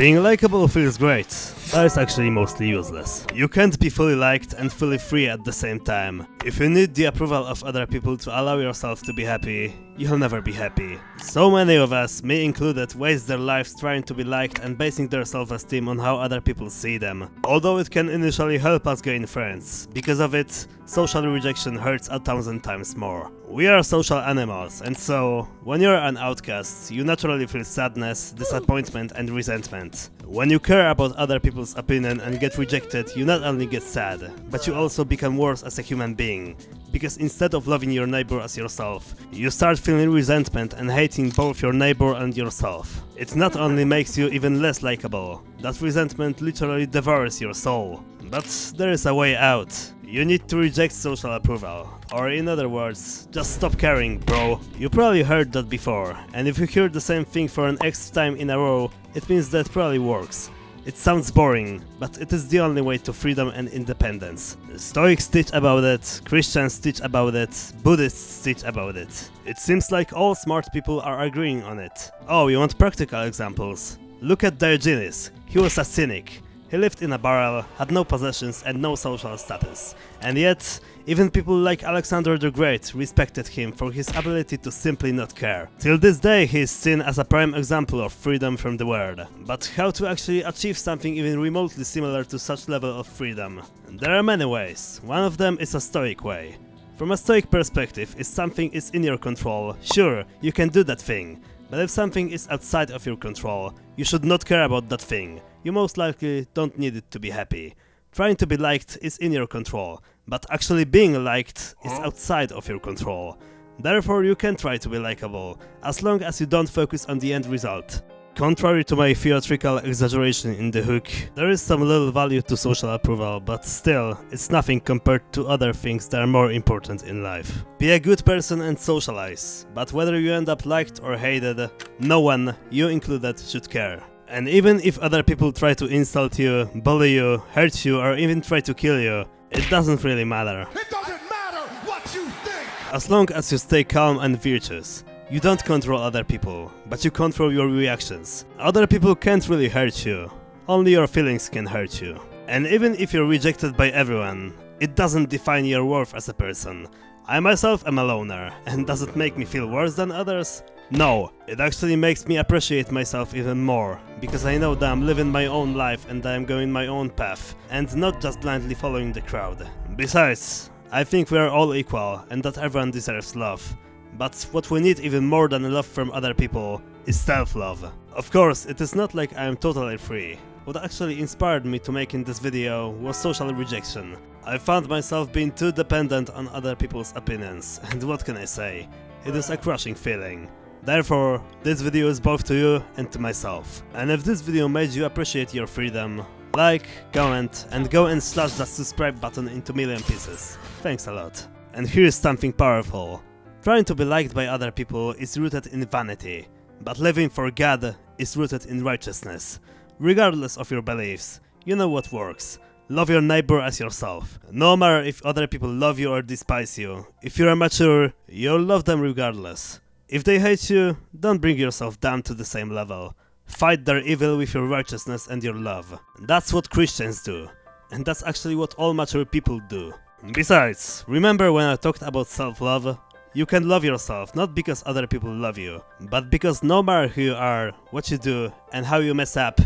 Being likable feels great, but it's actually mostly useless. You can't be fully liked and fully free at the same time. If you need the approval of other people to allow yourself to be happy, you'll never be happy. So many of us, me included, waste their lives trying to be liked and basing their self-esteem on how other people see them. Although it can initially help us gain friends, because of it, social rejection hurts 1,000 times more. We are social animals, and so, when you're an outcast, you naturally feel sadness, disappointment and resentment. When you care about other people's opinion and get rejected, you not only get sad, but you also become worse as a human being. Because instead of loving your neighbor as yourself, you start feeling resentment and hating both your neighbor and yourself. It not only makes you even less likable, that resentment literally devours your soul. But there is a way out. You need to reject social approval. Or in other words, just stop caring, bro. You probably heard that before, and if you hear the same thing for an X time in a row, it means that probably works. It sounds boring, but it is the only way to freedom and independence. Stoics teach about it, Christians teach about it, Buddhists teach about it. It seems like all smart people are agreeing on it. Oh, you want practical examples? Look at Diogenes. He was a cynic. He lived in a barrel, had no possessions and no social status. And yet, even people like Alexander the Great respected him for his ability to simply not care. Till this day he is seen as a prime example of freedom from the world. But how to actually achieve something even remotely similar to such level of freedom? There are many ways. One of them is a stoic way. From a stoic perspective, if something is in your control, sure, you can do that thing. But if something is outside of your control, you should not care about that thing. You most likely don't need it to be happy. Trying to be liked is in your control, but actually being liked is outside of your control. Therefore you can try to be likable, as long as you don't focus on the end result. Contrary to my theatrical exaggeration in the hook, there is some little value to social approval, but still, it's nothing compared to other things that are more important in life. Be a good person and socialize, but whether you end up liked or hated, no one, you included, should care. And even if other people try to insult you, bully you, hurt you, or even try to kill you, it doesn't really matter. It doesn't matter what you think! As long as you stay calm and virtuous. You don't control other people, but you control your reactions. Other people can't really hurt you, only your feelings can hurt you. And even if you're rejected by everyone, it doesn't define your worth as a person. I myself am a loner, and does it make me feel worse than others? No, it actually makes me appreciate myself even more, because I know that I'm living my own life and that I'm going my own path, and not just blindly following the crowd. Besides, I think we are all equal, and that everyone deserves love. But what we need even more than love from other people is self-love. Of course, it is not like I am totally free. What actually inspired me to making this video was social rejection. I found myself being too dependent on other people's opinions, and what can I say? It is a crushing feeling. Therefore, this video is both to you and to myself. And if this video made you appreciate your freedom, like, comment, and go and slash that subscribe button into million pieces. Thanks a lot. And here's something powerful. Trying to be liked by other people is rooted in vanity, but living for God is rooted in righteousness. Regardless of your beliefs, you know what works. Love your neighbor as yourself. No matter if other people love you or despise you, if you are mature, you'll love them regardless. If they hate you, don't bring yourself down to the same level. Fight their evil with your righteousness and your love. That's what Christians do, and that's actually what all mature people do. Besides, remember when I talked about self-love? You can love yourself not because other people love you, but because no matter who you are, what you do, and how you mess up,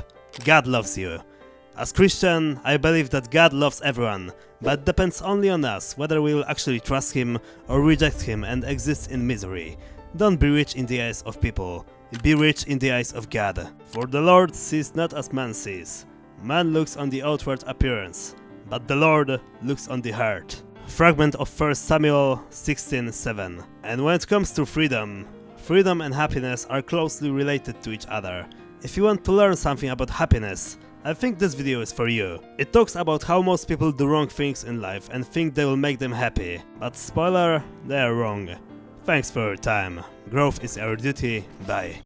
God loves you. As Christian, I believe that God loves everyone, but it depends only on us whether we will actually trust Him or reject Him and exist in misery. Don't be rich in the eyes of people, be rich in the eyes of God. For the Lord sees not as man sees. Man looks on the outward appearance, but the Lord looks on the heart. Fragment of 1 Samuel 16:7. And when it comes to freedom and happiness are closely related to each other. If you want to learn something about happiness, I think this video is for you. It talks about how most people do wrong things in life and think they will make them happy. But spoiler, they are wrong. Thanks for your time. Growth is our duty. Bye.